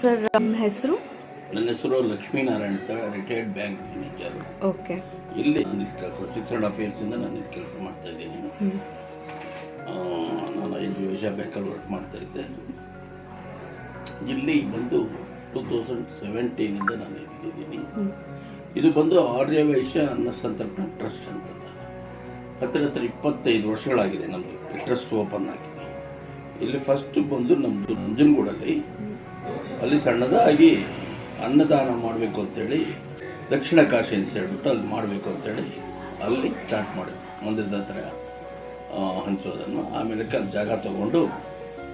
Sir, ನಮ್ಮ ಹೆಸರು? ನನ್ನ ಹೆಸರು ಲಕ್ಷ್ಮೀನಾರಾಯಣ ಅಂತ, ರಿಟೈರ್ಡ್ ಬ್ಯಾಂಕ್ ಮ್ಯಾನೇಜರ್. ಓಕೆ. ಇಲ್ಲಿ ನಾನು ಕೆಲಸ 6.5 years ಇಂದ ನಾನು ಇದು ಕೆಲಸ ಮಾಡ್ತಾ ಇದ್ದೀನಿ. ನಾನು ಏಷ್ಯಾ ಬ್ಯಾಂಕಲ್ಲಿ ವರ್ಕ್ ಮಾಡ್ತಾ ಇದ್ದೆ. ಇಲ್ಲಿ ಬಂದು 2017 ಇಂದ ನಾನು ಇಲ್ಲಿದ್ದೀನಿ. ಇದು ಬಂದು ಆರ್ಯವೈಶ್ಯ ಅನ್ನ ಸಂತರ್ಪಣಾ ಟ್ರಸ್ಟ್ ಅಂತ. ಹತ್ತಿರ 25 ವರ್ಷಗಳಾಗಿದೆ ನಮ್ಮದು ಟ್ರಸ್ಟ್ ಓಪನ್ ಆಗಿ. ಇಲ್ಲಿ ಫಸ್ಟ್ ಬಂದು ನಮ್ಮದು ನಂಜನಗೂಡಲ್ಲಿ ಅಲ್ಲಿ ಸಣ್ಣದಾಗಿ ಅನ್ನದಾನ ಮಾಡಬೇಕು ಅಂತೇಳಿ, ದಕ್ಷಿಣ ಕಾಶಿ ಅಂತ ಹೇಳ್ಬಿಟ್ಟು ಅಲ್ಲಿ ಮಾಡಬೇಕು ಅಂತೇಳಿ ಅಲ್ಲಿ ಸ್ಟಾರ್ಟ್ ಮಾಡಿದ್ವಿ. ಮಂದಿರದ ಹತ್ರ ಹಂಚೋದನ್ನು. ಆಮೇಲೆ ಅಲ್ಲಿ ಜಾಗ ತಗೊಂಡು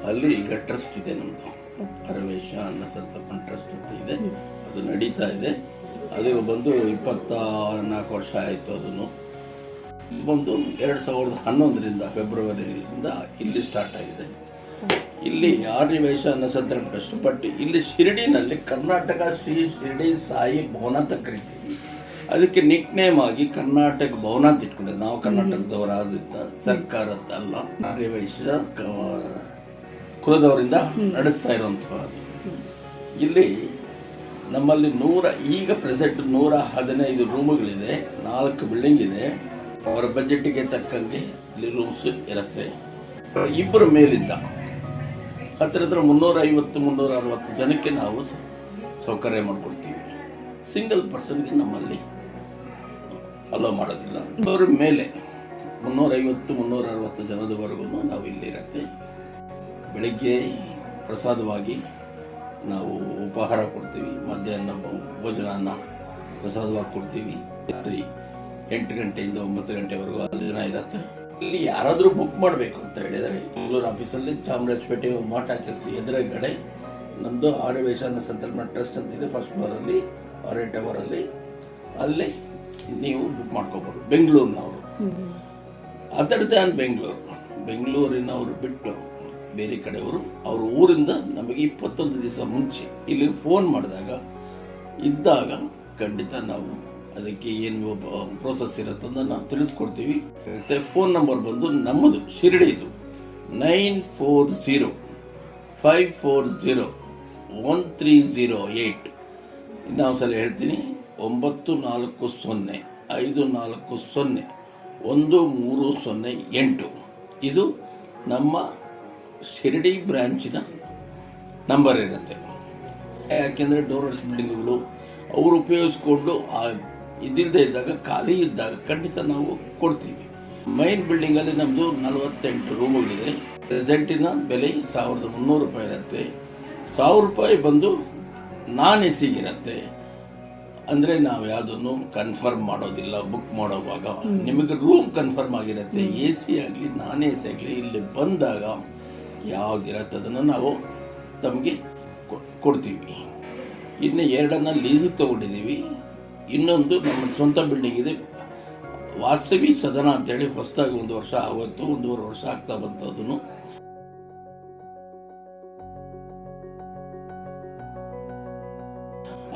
ಅಲ್ಲಿ ಈಗ ಟ್ರಸ್ಟ್ ಇದೆ ನಮ್ಮದು, ಆರ್ಯವೈಶ್ಯ ಅನ್ನ ಸಂತರ್ಪಣಾ ಟ್ರಸ್ಟ್ ಅಂತ ಇದೆ. ಅದು ನಡೀತಾ ಇದೆ. ಅದು ಬಂದು 24 ವರ್ಷ ಆಯಿತು. ಅದನ್ನು ಬಂದು 2011 ಫೆಬ್ರವರಿಯಿಂದ ಇಲ್ಲಿ ಸ್ಟಾರ್ಟ್ ಆಗಿದೆ. ಇಲ್ಲಿ ಆರ್ಯವೈಶ್ಯ ಅನ್ನ ಸಂತರ್ಪಣಾ ಟ್ರಸ್ಟ್. ಬಟ್ ಇಲ್ಲಿ ಶಿರಡಿನಲ್ಲಿ ಕರ್ನಾಟಕ ಶ್ರೀ ಶಿರಡಿ ಸಾಯಿ ಭವನ ಅಂತ ಕರಿತೀವಿ. ಅದಕ್ಕೆ ನಿಕ್ ನೇಮ್ ಆಗಿ ಕರ್ನಾಟಕ ಭವನ ಅಂತ ಇಟ್ಕೊಂಡಿದ್ದೆ. ನಾವು ಕರ್ನಾಟಕದವರಾದ್ರಿಂದ ಸರ್ಕಾರದ್ದಲ್ಲ, ಆರ್ಯವೈಶ್ಯ ಕುಲದವರಿಂದ ನಡೆಸ್ತಾ ಇರುವಂತಹದ್ದು. ಇಲ್ಲಿ ನಮ್ಮಲ್ಲಿ ಈಗ ಪ್ರೆಸೆಂಟ್ 115 ರೂಮುಗಳಿದೆ, 4 ಬಿಲ್ಡಿಂಗ್ ಇದೆ. ಅವರ ಬಜೆಟ್ಗೆ ತಕ್ಕಂಗೆ ಇಲ್ಲಿ ರೂಮ್ಸ್ ಇರುತ್ತೆ. 2 ಮೇಲಿಂದ ಹತ್ತಿರ 350-360 ಜನಕ್ಕೆ ನಾವು ಸೌಕರ್ಯ ಮಾಡ್ಕೊಡ್ತೀವಿ. ಸಿಂಗಲ್ ಪರ್ಸನ್ಗೆ ನಮ್ಮಲ್ಲಿ ಅಲೋ ಮಾಡೋದಿಲ್ಲ. ಅವರ ಮೇಲೆ 350-360 ಜನದವರೆಗೂ ನಾವು ಇಲ್ಲಿ ಇರುತ್ತೆ. ಬೆಳಿಗ್ಗೆ ಪ್ರಸಾದವಾಗಿ ನಾವು ಉಪಹಾರ ಕೊಡ್ತೀವಿ, ಮಧ್ಯಾಹ್ನ ಭೋಜನ ಪ್ರಸಾದವಾಗಿ ಕೊಡ್ತೀವಿ. ರಾತ್ರಿ 8 ಗಂಟೆಯಿಂದ 9 ಗಂಟೆವರೆಗೂ ದಿನ ಇರುತ್ತೆ. ಇಲ್ಲಿ ಯಾರಾದರೂ ಬುಕ್ ಮಾಡಬೇಕು ಅಂತ ಹೇಳಿದರೆ ಬೆಂಗಳೂರು ಆಫೀಸಲ್ಲಿ ಚಾಮರಾಜಪೇಟೆ ಮಾಟಾಕಸಿ ಎದುರುಗಡೆ ನಮ್ಮದು ಆರ್ಯವೈಶ್ಯ ಅನ್ನ ಸಂತರ್ಪಣಾ ಟ್ರಸ್ಟ್ ಅಂತಿದೆ. ಫಸ್ಟ್ ಫ್ಲೋರಲ್ಲಿ ಆರ್ಯ ಟವರಲ್ಲಿ ಅಲ್ಲಿ ನೀವು ಬುಕ್ ಮಾಡ್ಕೋಬಹುದು. ಬೆಂಗಳೂರಿನವರು ಅದರ್ ದ್ಯಾನ್ ಬೆಂಗಳೂರಿನವರು ಬಿಟ್ಟು ಬೇರೆ ಕಡೆಯವರು ಅವ್ರ ಊರಿಂದ ನಮಗೆ 21 ದಿವಸ ಮುಂಚೆ ಇಲ್ಲಿ ಫೋನ್ ಮಾಡಿದಾಗ ಇದ್ದಾಗ ಖಂಡಿತ ನಾವು ಅದಕ್ಕೆ ಏನು ಪ್ರೋಸೆಸ್ ಇರುತ್ತೆ ಅಂತ ನಾವು ತಿಳಿಸ್ಕೊಡ್ತೀವಿ. ಫೋನ್ ನಂಬರ್ ಬಂದು ನಮ್ಮದು ಶಿರಡಿದು 9405401308. ನಾವು ಸಲ ಹೇಳ್ತೀನಿ, 9405401308. ಇದು ನಮ್ಮ ಶಿರಡಿ ಬ್ರಾಂಚಿನ ನಂಬರ್ ಇರುತ್ತೆ. ಯಾಕೆಂದ್ರೆ ಡೋನರ್ಸ್ ಬಿಲ್ಡಿಂಗ್ಗಳು ಅವರು ಉಪಯೋಗಿಸ್ಕೊಂಡು ಇದಿಲ್ಲದೆ ಇದ್ದಾಗ, ಖಾಲಿ ಇದ್ದಾಗ ಖಂಡಿತ ನಾವು ಕೊಡ್ತೀವಿ. ಮೈನ್ ಬಿಲ್ಡಿಂಗ್ ಅಲ್ಲಿ ನಮ್ದು 48 ರೂಮುಗಳಿದೆ. ಪ್ರೆಸೆಂಟಿನ ಬೆಲೆ 1300 ರೂಪಾಯಿ ಇರುತ್ತೆ. 1000 ರೂಪಾಯಿ ಬಂದು ನಾನ್ ಎ ಸಿಗಿರುತ್ತೆ. ಅಂದ್ರೆ ನಾವು ಯಾವುದನ್ನು ಕನ್ಫರ್ಮ್ ಮಾಡೋದಿಲ್ಲ. ಬುಕ್ ಮಾಡೋವಾಗ ನಿಮಗೆ ರೂಮ್ ಕನ್ಫರ್ಮ್ ಆಗಿರುತ್ತೆ. ಎ ಸಿ ಆಗಲಿ ನಾನ್ ಎ ಸಿ ಆಗಲಿ ಇಲ್ಲಿ ಬಂದಾಗ ಯಾವ್ದಿರತ್ತೆ ಅದನ್ನು ನಾವು ತಮಗೆ ಕೊಡ್ತೀವಿ. ಇನ್ನು 2 ಲೀಸ್ ತಗೊಂಡಿದ್ದೀವಿ. ಇನ್ನೊಂದು ನಮ್ಮ ಸ್ವಂತ ಬಿಲ್ಡಿಂಗ್ ಇದೆ, ವಾಸವಿ ಸದನ ಅಂತೇಳಿ. ಹೊಸದಾಗಿ 1 ವರ್ಷ ಆವತ್ತು, 1.5 ವರ್ಷ ಆಗ್ತಾ ಬಂತು. ಅದನ್ನು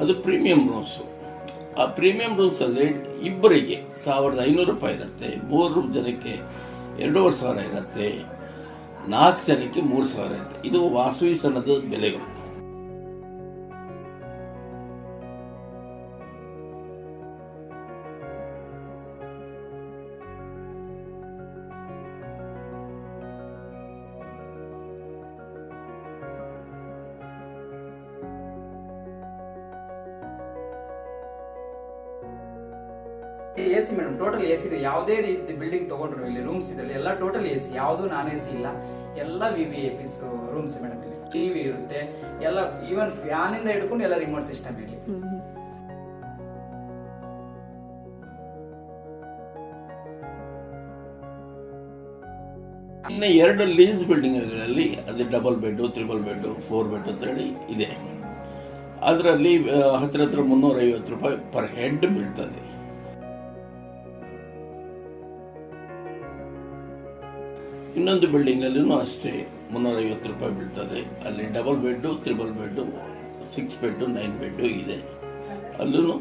ಅದು ಪ್ರೀಮಿಯಂ ರೂಮ್ಸ್. ಆ ಪ್ರೀಮಿಯಂ ರೂಮ್ಸ್ ಅಲ್ಲಿ ಇಬ್ಬರಿಗೆ 1500 ರೂಪಾಯಿ ಇರುತ್ತೆ. 3 ಜನಕ್ಕೆ 2500 ಇರುತ್ತೆ. 4 ಜನಕ್ಕೆ 3000 ಇರುತ್ತೆ. ಇದು ವಾಸವಿ ಸದನದ ಬೆಲೆಗಳು. AC ಮೇಡಮ್, ಟೋಟಲ್ AC ಇದೆ. ಯಾವುದೇ ರೀತಿ ಬಿಲ್ಡಿಂಗ್ ತಗೊಂಡ್ರು ಇಲ್ಲಿ ರೂಮ್ಸ್ ಇದೆ ಎಲ್ಲ ಟೋಟಲ್ AC, ಯಾವುದು ನಾನ್ AC ಇಲ್ಲ. ಎಲ್ಲ VVIPs ರೂಮ್ಸ್ ಮೇಡಮ್. ಇಲ್ಲಿ ಟಿವಿ ಇರುತ್ತೆ, ಎಲ್ಲ ಈವನ್ ಫ್ಯಾನ್ ಇಂದ ಹಿಡ್ಕೊಂಡು ಎಲ್ಲ ರಿಮೋಟ್ ಸಿಸ್ಟಮ್ ಇಲ್ಲಿ. ಇನ್ನು 2 ಲೀಸ್ ಬಿಲ್ಡಿಂಗ್ಗಳಲ್ಲಿ ಅದು ಡಬಲ್ ಬೆಡ್, 3 ಬೆಡ್, 4 ಬೆಡ್ ಅಂತ ಹೇಳಿ ಇದೆ. ಅದರಲ್ಲಿ ಹತ್ತಿರ 350 ರೂಪಾಯಿ ಪರ್ ಹೆಡ್ ಬೀಳ್ತದೆ. ಇನ್ನೊಂದು ಬಿಲ್ಡಿಂಗ್ ಅಲ್ಲೂ ಅಷ್ಟೇ 350 ರೂಪಾಯಿ ಬೀಳ್ತದೆ. ಅಲ್ಲಿ double bed, 3 bed, 6 bed, 9 bed ಇದೆ. ಅಲ್ಲೂ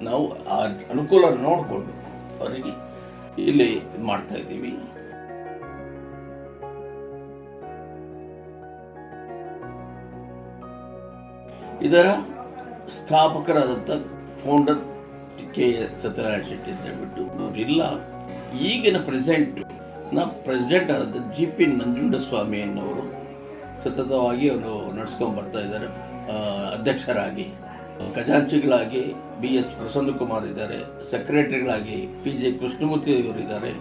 ನಾವು ಆ ಅನುಕೂಲ ನೋಡಿಕೊಂಡು ಅವರಿಗೆ ಇಲ್ಲಿ ಮಾಡ್ತಾ ಇದ್ದೀವಿ. ಇದರ ಸ್ಥಾಪಕರಾದಂಥ ಫೌಂಡರ್ ಕೆ ಸತ್ಯನಾರಾಯಣ ಶೆಟ್ಟಿ ಅಂತ ಹೇಳ್ಬಿಟ್ಟು ಅವರಿಲ್ಲ. ಈಗಿನ ಪ್ರೆಸಿಡೆಂಟ್ ಆದಂಥ GP ನಂಜುಂಡಸ್ವಾಮಿ ಅನ್ನೋರು ಸತತವಾಗಿ ಅವರು ನಡೆಸ್ಕೊಂಡು ಬರ್ತಾ ಇದ್ದಾರೆ. ಅಧ್ಯಕ್ಷರಾಗಿ, ಖಜಾಂಚಿಗಳಾಗಿ BS ಪ್ರಸನ್ನಕುಮಾರ್ ಇದ್ದಾರೆ, ಸೆಕ್ರೆಟರಿಗಳಾಗಿ PJ ಕೃಷ್ಣಮೂರ್ತಿ ಅವರು ಇದ್ದಾರೆ,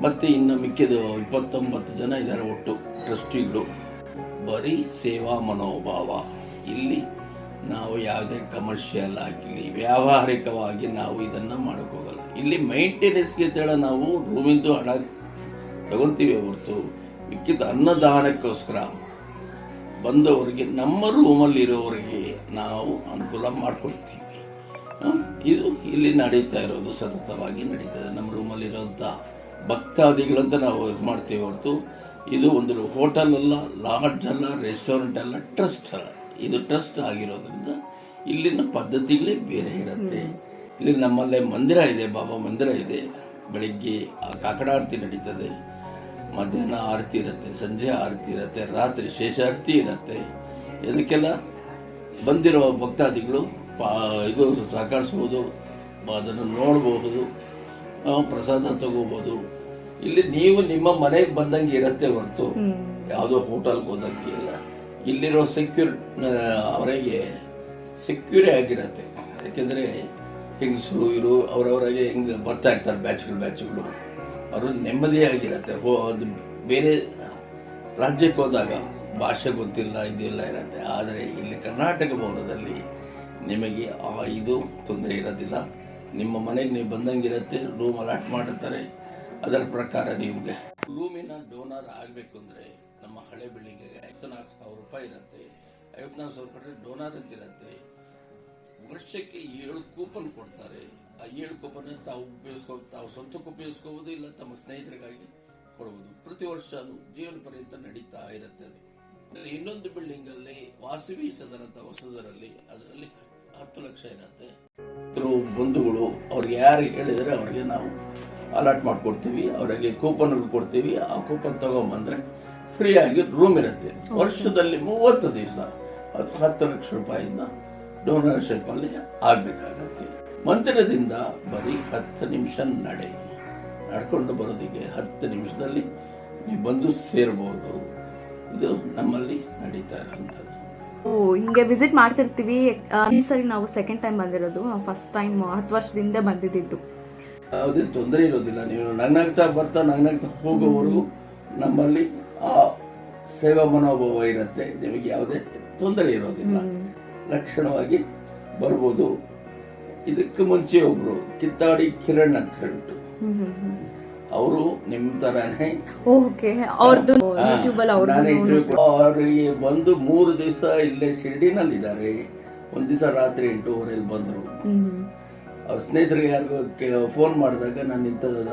ಮತ್ತೆ ಇನ್ನು ಮಿಕ್ಕಿದ 29 ಜನ ಇದ್ದಾರೆ ಒಟ್ಟು ಟ್ರಸ್ಟಿಗಳು. ಬರೀ ಸೇವಾ ಮನೋಭಾವ. ಇಲ್ಲಿ ನಾವು ಯಾವುದೇ ಕಮರ್ಷಿಯಲ್ ಆಗಲಿ ವ್ಯಾವಹಾರಿಕವಾಗಿ ನಾವು ಇದನ್ನು ಮಾಡೋಕ್ಕೋಗಲ್ಲ. ಇಲ್ಲಿ ಮೈಂಟೆನೆನ್ಸ್ಗೆ ಅಂತೇಳಿ ನಾವು ರೂಮಿಂದು ಹಣ ತಗೊಂತೀವಿ ಹೊರತು ಮಿಕ್ಕಿದ ಅನ್ನದಾನಕ್ಕೋಸ್ಕರ ಬಂದವರಿಗೆ ನಮ್ಮ ರೂಮಲ್ಲಿರೋವರಿಗೆ ನಾವು ಅನುಕೂಲ ಮಾಡಿಕೊಡ್ತೀವಿ. ಇದು ಇಲ್ಲಿ ನಡೀತಾ ಇರೋದು, ಸತತವಾಗಿ ನಡೀತದೆ. ನಮ್ಮ ರೂಮಲ್ಲಿರೋಂಥ ಭಕ್ತಾದಿಗಳಂತ ನಾವು ಇದು ಮಾಡ್ತೀವಿ ಹೊರತು ಇದು ಒಂದು ಹೋಟೆಲ್ ಅಲ್ಲ, ಲಾಡ್ಜ್ ಅಲ್ಲ, ರೆಸ್ಟೋರೆಂಟ್ ಅಲ್ಲ, ಟ್ರಸ್ಟ್ ಅಲ್ಲ. ಇದು ಟ್ರಸ್ಟ್ ಆಗಿರೋದ್ರಿಂದ ಇಲ್ಲಿನ ಪದ್ಧತಿಗಳೇ ಬೇರೆ ಇರುತ್ತೆ. ಇಲ್ಲಿ ನಮ್ಮಲ್ಲೇ ಮಂದಿರ ಇದೆ, ಬಾಬಾ ಮಂದಿರ ಇದೆ. ಬೆಳಿಗ್ಗೆ ಕಾಕಡ ಆರತಿ ನಡೀತದೆ, ಮಧ್ಯಾಹ್ನ ಆರತಿ ಇರುತ್ತೆ, ಸಂಜೆ ಆರತಿ ಇರುತ್ತೆ, ರಾತ್ರಿ ಶೇಷಾರತಿ ಇರುತ್ತೆ. ಇದಕ್ಕೆಲ್ಲ ಬಂದಿರೋ ಭಕ್ತಾದಿಗಳು ಇದು ಸಹಕರಿಸ್ಬೋದು, ಅದನ್ನು ನೋಡ್ಬೋದು, ಪ್ರಸಾದ ತಗೋಬಹುದು. ಇಲ್ಲಿ ನೀವು ನಿಮ್ಮ ಮನೆಗೆ ಬಂದಂಗೆ ಇರುತ್ತೆ ಹೊರತು ಯಾವುದೋ ಹೋಟೆಲ್ಗೆ ಹೋದಂಗೆ ಇಲ್ಲ. ಇಲ್ಲಿರೋ ಅವರಿಗೆ ಸೆಕ್ಯೂರಿ ಆಗಿರತ್ತೆ. ಯಾಕೆಂದ್ರೆ ಹೆಂಗಸರು ಇರು ಅವರವರಾಗೆ ಹಿಂಗೆ ಬರ್ತಾ ಇರ್ತಾರೆ, ಬ್ಯಾಚ್ಗಳು ಅವರು ನೆಮ್ಮದಿಯಾಗಿರತ್ತೆ. ಬೇರೆ ರಾಜ್ಯಕ್ಕೆ ಹೋದಾಗ ಭಾಷೆ ಗೊತ್ತಿಲ್ಲ, ಇದೆಲ್ಲ ಇರತ್ತೆ. ಆದರೆ ಇಲ್ಲಿ ಕರ್ನಾಟಕ ಭವನದಲ್ಲಿ ನಿಮಗೆ ಇದು ತೊಂದರೆ ಇರೋದಿಲ್ಲ. ನಿಮ್ಮ ಮನೆಗೆ ನೀವು ಬಂದಂಗಿರತ್ತೆ. ರೂಮ್ ಅಲಾಟ್ ಮಾಡಿರ್ತಾರೆ. ಅದರ ಪ್ರಕಾರ ನಿಮಗೆ ರೂಮಿನ ಡೋನರ್ ಆಗಬೇಕು ಅಂದರೆ ನಮ್ಮ ಹಳೆ ಬಿಲ್ಡಿಂಗ್ಗೆ 54,000 ರೂಪಾಯಿ ಇರುತ್ತೆ. 54,000 ಕೊಟ್ಟರೆ ಡೋನರ್ ಅಂತ ಇರುತ್ತೆ. ವರ್ಷಕ್ಕೆ 7 ಕೂಪನ್ ಕೊಡ್ತಾರೆ. ಆ 7 ಕೂಪನ್ ತಾವು ಸ್ವಂತಕ್ಕೆ ಉಪಯೋಗಿಸ್ಕೋಬಹುದು, ಇಲ್ಲ ತಮ್ಮ ಸ್ನೇಹಿತರಿಗಾಗಿ ಕೊಡಬಹುದು. ಪ್ರತಿ ವರ್ಷ ಜೀವನ ಪರ್ಯಂತ ನಡೀತಾ ಇರುತ್ತೆ. ಅದು ಇನ್ನೊಂದು ಬಿಲ್ಡಿಂಗ್ ಅಲ್ಲಿ ವಾಸವಿ ಸದನ ಹೊಸದರಲ್ಲಿ ಅದರಲ್ಲಿ 10 ಲಕ್ಷ ಇರುತ್ತೆ. ಬಂಧುಗಳು ಅವ್ರಿಗೆ ಯಾರು ಹೇಳಿದರೆ ಅವ್ರಿಗೆ ನಾವು ಅಲಾಟ್ ಮಾಡ್ಕೊಡ್ತೀವಿ. ಅವರಿಗೆ ಕೂಪನ್ಗಳು ಕೊಡ್ತೀವಿ. ಆ ಕೂಪನ್ ತಗೊಂಡ್ಬಂದ್ರೆ ಫ್ರೀ ಆಗಿ ರೂಮ್ ಇರುತ್ತೆ. ವರ್ಷದಲ್ಲಿ 30 ದಿವಸ ಅದು 10 ಲಕ್ಷ ರೂಪಾಯಿಯಿಂದ ಡೋನರ್ಶಿಪ್ ಅಲ್ಲಿ ಆಗ್ಬೇಕಾಗತ್ತೆ. ಮಂದಿರದಿಂದ ಬರೀ 10 ನಿಮಿಷ ನಡ್ಕೊಂಡು ಬರೋದಿಗೆ 10 ನಿಮಿಷದಲ್ಲಿ ನೀವು ಬಂದು ಸೇರ್ಬೋದು. ಇದು ನಮ್ಮಲ್ಲಿ ನಡೀತಾ ಇರುವಂತದ್ದು. ಹಿಂಗೆ ವಿಸಿಟ್ ಮಾಡ್ತಿರ್ತೀವಿ. ಈ ಸರಿ ನಾವು ಸೆಕೆಂಡ್ ಟೈಮ್ ಬಂದಿರೋದು. ನಾವು ಫಸ್ಟ್ ಟೈಮ್ 10 ವರ್ಷದಿಂದ ಬಂದಿದ್ದು. ಯಾವುದೇ ತೊಂದರೆ ಇರೋದಿಲ್ಲ. ನೀವು ನಗ್ನಾಗ್ತಾ ಹೋಗೋವರೆಗೂ ನಮ್ಮಲ್ಲಿ ಆ ಸೇವಾ ಮನೋಭಾವ ಇರುತ್ತೆ. ನಿಮಗೆ ಯಾವುದೇ ತೊಂದರೆ ಇರೋದಿಲ್ಲ. ಲಕ್ಷಣವಾಗಿ ಬರ್ಬೋದು. ಇದಕ್ಕೆ ಮುಂಚೆ ಒಬ್ರು ಕಿತ್ತಾಡಿ ಕಿರಣ್ ಅಂತ ಹೇಳ್ಬಿಟ್ಟು ಅವರು ನಿಮ್ ತರಾನೇ ಅವರಿಗೆ ಬಂದು 3 ದಿವಸ ಇಲ್ಲೇ ಶಿರ್ಡಿನಲ್ಲಿ ಇದ್ದಾರೆ. 1 ದಿವಸ ರಾತ್ರಿ 8:30 ಬಂದ್ರು. ಅವ್ರ ಸ್ನೇಹಿತರಿಗೆ ಯಾರಿಗೂ ಫೋನ್ ಮಾಡಿದಾಗ ನಾನು ಇಂಥದ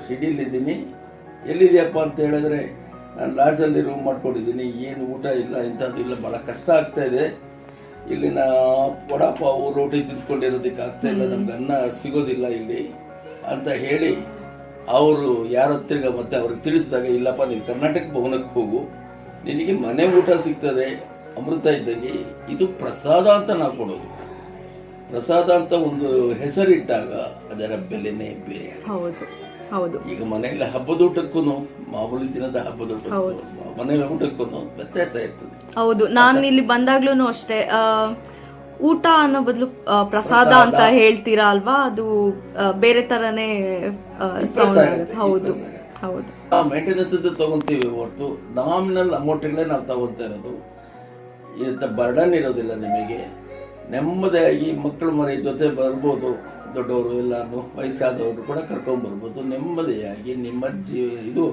ಶಿರ್ಡಿಲಿದ್ದೀನಿ, ಎಲ್ಲಿದೆಯಪ್ಪ ಅಂತ ಹೇಳಿದ್ರೆ ನಾನು ಲಾಡ್ಜಲ್ಲಿ ರೂಮ್ ಮಾಡ್ಕೊಂಡಿದ್ದೀನಿ, ಏನು ಊಟ ಇಲ್ಲ, ಇಂಥದ್ದು ಇಲ್ಲ, ಭಾಳ ಕಷ್ಟ ಆಗ್ತಾ ಇದೆ. ಇಲ್ಲಿನ ವಡಾಪಾವು ರೋಟಿ ತಿಂದ್ಕೊಂಡಿರೋದಕ್ಕೆ ಆಗ್ತಾ ಇಲ್ಲ, ನಮ್ಗೆ ಅನ್ನ ಸಿಗೋದಿಲ್ಲ ಇಲ್ಲಿ ಅಂತ ಹೇಳಿ ಅವರು ಯಾರ ಹತ್ತಿರ ಮತ್ತೆ ಅವ್ರಿಗೆ ತಿಳಿಸಿದಾಗ, ಇಲ್ಲಪ್ಪ ನೀವು ಕರ್ನಾಟಕ ಭವನಕ್ಕೆ ಹೋಗು, ನಿನಗೆ ಮನೆ ಊಟ ಸಿಗ್ತದೆ ಅಮೃತ ಇದ್ದಂಗೆ. ಇದು ಪ್ರಸಾದ ಅಂತ ನಾವು ಕೊಡೋದು. ಪ್ರಸಾದ ಅಂತ ಒಂದು ಹೆಸರಿಟ್ಟಾಗ ಅದರ ಬೆಲೆನೇ ಬೇರೆ. ಈಗ ಮನೆಯಲ್ಲಿ ಹಬ್ಬದ ಊಟಕ್ಕೂ ಮಾಮೂಲಿ ದಿನದ ಹಬ್ಬದ ಊಟಕ್ಕೂ ಮನೆ ಊಟಕ್ಕೂ ವ್ಯತ್ಯಾಸ ಇರ್ತದೆ. ಹೌದು, ನಾನು ಇಲ್ಲಿ ಬಂದಾಗ್ಲೂ ಅಷ್ಟೇ ಊಟ ಅನ್ನೋ ಬದಲು ಪ್ರಸಾದ ಅಂತ ಹೇಳ್ತೀರಾ ಅಲ್ವಾ, ಅದು ಬೇರೆ ತರನೇ ಹೌದು ಹೌದು. ಮೇಂಟೆನೆನ್ಸ್ ತಗೊಂತೀವಿ ಹೊರತು ನಾಮಿನಲ್ ಅಮೌಂಟ್ಗಳೇ ನಾವು ತಗೊಂತಾ ಇರೋದು. ಇಂಥ ಬರ್ಡನ್ ಇರೋದಿಲ್ಲ. ನಿಮಗೆ ನೆಮ್ಮದಿಯಾಗಿ ಮಕ್ಕಳು ಮರಿ ಜೊತೆ ಬರ್ಬೋದು. ದೊಡ್ಡವರು ಎಲ್ಲಾನು ವಯಸ್ಸಾದವರು ಕೂಡ ಕರ್ಕೊಂಡ್ ಬರ್ಬೋದು. ನೆಮ್ಮದಿಯಾಗಿ ನಿಮ್ಮ ಇದು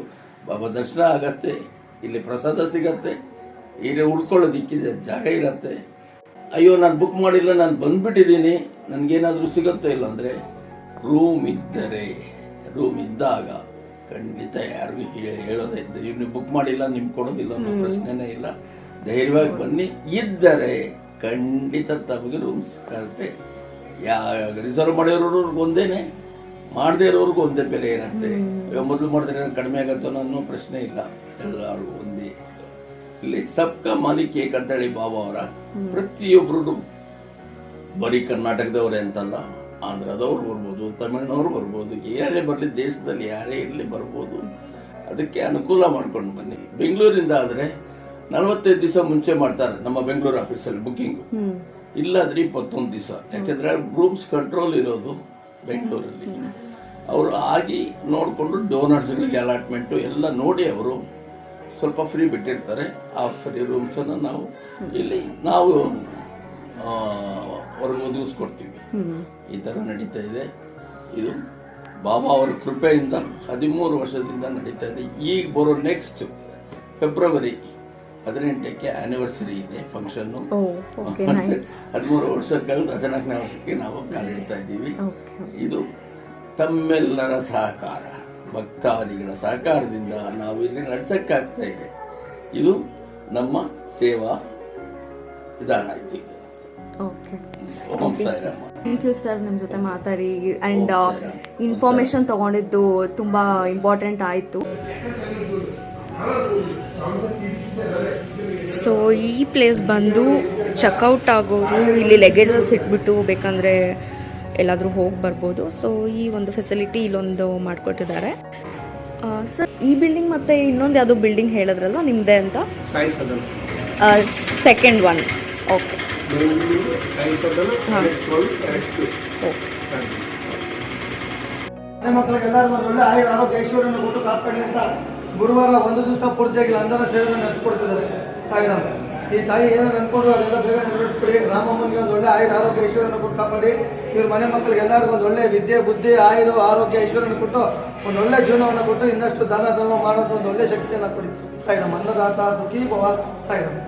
ಬಾಬಾ ದರ್ಶನ ಆಗತ್ತೆ. ಇಲ್ಲಿ ಪ್ರಸಾದ ಸಿಗತ್ತೆ. ಇಲ್ಲಿ ಉಳ್ಕೊಳ್ಳೋದಿಕ್ಕೆ ಜಾಗ ಇರತ್ತೆ. ಅಯ್ಯೋ ನಾನು ಬುಕ್ ಮಾಡಿಲ್ಲ, ನಾನು ಬಂದ್ಬಿಟ್ಟಿದ್ದೀನಿ, ನನ್ಗೇನಾದ್ರೂ ಸಿಗುತ್ತೋ ಇಲ್ಲ ಅಂದ್ರೆ ರೂಮ್ ಇದ್ದಾಗ ಖಂಡಿತ ಯಾರಿಗೂ ಹೇಳೋದೇ ನೀವು ಬುಕ್ ಮಾಡಿಲ್ಲ ನಿಮ್ಗೆ ಕೊಡೋದಿಲ್ಲ ಅನ್ನೋ ಪ್ರಶ್ನೆನೇ ಇಲ್ಲ. ಧೈರ್ಯವಾಗಿ ಬನ್ನಿ. ಇದ್ದರೆ ಖಂಡಿತ ತಮಗೆ ರೂಮ್ಸ್ ಸಿಗುತ್ತೆ. ರಿಸರ್ವ್ ಮಾಡಿರೋರ್ಗೆ ಒಂದೇನೆ, ಮಾಡದೇ ಇರೋರ್ಗು ಒಂದೇ ಬೆಲೆ ಇರುತ್ತೆ. ಇವಾಗ ಮೊದಲು ಮಾಡಿದ್ರೆ ಕಡಿಮೆ ಆಗತ್ತೋ ಅನ್ನೋ ಪ್ರಶ್ನೆ ಇಲ್ಲ, ಎಲ್ಲರಿಗೂ ಒಂದೇ. ಇಲ್ಲಿ ಸಬ್ಕಾ ಮಾಲಿಕ್ ಏಕ್ ಅಂತ ಹೇಳಿ ಬಾಬಾ ಅವರ ಪ್ರತಿಯೊಬ್ಬರು ಬರೀ ಕರ್ನಾಟಕದವರೇ ಅಂತಲ್ಲ, ಆಂಧ್ರದವ್ರು ಬರ್ಬೋದು, ತಮಿಳ್ನವ್ರು ಬರ್ಬೋದು, ಯಾರೇ ಬರಲಿ, ದೇಶದಲ್ಲಿ ಯಾರೇ ಇರಲಿ ಬರ್ಬೋದು. ಅದಕ್ಕೆ ಅನುಕೂಲ ಮಾಡ್ಕೊಂಡು ಬನ್ನಿ. ಬೆಂಗಳೂರಿಂದ ಆದರೆ 45 ದಿವಸ ಮುಂಚೆ ಮಾಡ್ತಾರೆ ನಮ್ಮ ಬೆಂಗಳೂರು ಆಫೀಸಲ್ಲಿ ಬುಕ್ಕಿಂಗ್, ಇಲ್ಲಾದ್ರೆ 21 ದಿವಸ. ಯಾಕೆಂದ್ರೆ ರೂಮ್ಸ್ ಕಂಟ್ರೋಲ್ ಇರೋದು ಬೆಂಗಳೂರಲ್ಲಿ. ಅವರು ಆಗಿ ನೋಡಿಕೊಂಡು ಡೋನರ್ಸ್ಗಳಿಗೆ ಅಲಾಟ್ಮೆಂಟು ಎಲ್ಲ ನೋಡಿ ಅವರು ಸ್ವಲ್ಪ ಫ್ರೀ ಬಿಟ್ಟಿರ್ತಾರೆ. ಆ ಫ್ರೀ ರೂಮ್ಸನ್ನು ನಾವು ಇಲ್ಲಿ ನಾವು ಹೊರಗೆ ಒದಗಿಸ್ಕೊಡ್ತೀವಿ. ಈ ಥರ ನಡೀತಾ ಇದೆ. ಇದು ಬಾಬಾ ಅವರ ಕೃಪೆಯಿಂದ 13 ವರ್ಷದಿಂದ ನಡೀತಾ ಇದೆ. ಈಗ ಬರೋ ನೆಕ್ಸ್ಟ್ ಫೆಬ್ರವರಿ 18ಕ್ಕೆ ಆನಿವರ್ಸರಿ ಇದೆ ಫಂಕ್ಷನ್ನು. 13 ವರ್ಷ ಕಳೆದು 14ನೇ ವರ್ಷಕ್ಕೆ ನಾವು ಕಾಲಿಡ್ತಾ ಇದ್ದೀವಿ. ಇದು ತಮ್ಮೆಲ್ಲರ ಸಹಕಾರ, ಭಕ್ತಾದಿಗಳ ಸಹಕಾರದಿಂದ ನಾವು ಇಲ್ಲಿ ನಡೆಸಕ್ಕಾಗ್ತಾ ಇದೆ. ಇದು ನಮ್ಮ ಸೇವಾ ವಿಧಾನ ಇದೆ. ಓಂ ಸಾಯಿರಾಮ್. ಥ್ಯಾಂಕ್ ಯು ಸರ್, ನಿಮ್ಮ ಜೊತೆ ಮಾತಾಡಿ ಅಂಡ್ ಇನ್ಫಾರ್ಮೇಶನ್ ತಗೊಂಡಿದ್ದು ತುಂಬಾ ಇಂಪಾರ್ಟೆಂಟ್ ಆಯಿತು. ಸೊ ಈ ಪ್ಲೇಸ್ ಬಂದು ಚೆಕ್ಔಟ್ ಆಗೋರು ಇಲ್ಲಿ ಲೆಗೇಜಸ್ ಇಟ್ಬಿಟ್ಟು ಬೇಕಂದ್ರೆ ಎಲ್ಲಾದರೂ ಹೋಗಿ ಬರ್ಬೋದು. ಸೊ ಈ ಒಂದು ಫೆಸಿಲಿಟಿ ಇಲ್ಲೊಂದು ಮಾಡಿಕೊಟ್ಟಿದ್ದಾರೆ. ಸರ್ ಈ ಬಿಲ್ಡಿಂಗ್ ಮತ್ತೆ ಇನ್ನೊಂದು ಯಾವುದೋ ಬಿಲ್ಡಿಂಗ್ ಹೇಳಿದ್ರಲ್ವ ನಿಮ್ಮದೇ ಅಂತ? Second one. ಓಕೆ. ಮಕ್ಕಳಿಗೆಲ್ಲರಿಗೂ ಒಳ್ಳೆ ಆರೋಗ್ಯ ಐಶ್ವರ್ಯವನ್ನು ಕೊಟ್ಟು ಕಾಪಾಡಿ ಅಂತ ಗುರುವಾರ ಒಂದು ದಿವಸ ಪೂರ್ತಿಯಾಗಿ ಅಂಧನ ಸೇವೆಯನ್ನು ನಡೆಸಿಕೊಡ್ತಿದ್ದಾರೆ ಸಾಯಿರಾಮ್. ಈ ತಾಯಿ ಏನಾದ್ರು ಅನ್ಕೊಂಡು ಅದೆಲ್ಲ ಬೇಗ ನೆರವೇರಿಸ್ಕೊಡಿ. ರಾಮಮ್ಮನಿಗೆ ಒಂದು ಒಳ್ಳೆ ಆರೋಗ್ಯ ಐಶ್ವರ್ಯವನ್ನು ಕೊಟ್ಟು ಕಾಪಾಡಿ. ಇವ್ರ ಮನೆ ಮಕ್ಕಳಿಗೆ ಎಲ್ಲರಿಗೂ ಒಂದು ಒಳ್ಳೆ ವಿದ್ಯೆ, ಬುದ್ಧಿ, ಆರೋಗ್ಯ ಐಶ್ವರ್ಯವನ್ನು ಕೊಟ್ಟು ಒಂದು ಒಳ್ಳೆ ಜೀವನವನ್ನು ಕೊಟ್ಟು ಇನ್ನಷ್ಟು ದಾನ ಧರ್ಮ ಮಾಡೋದು ಒಂದು ಒಳ್ಳೆ ಶಕ್ತಿಯನ್ನು ಕೊಡಿ ಸಾಯಿರಾಮ್. ಅನ್ನದಾತ ಸುಖೀ ಭವ ಸಾಯಿರಾಮ್.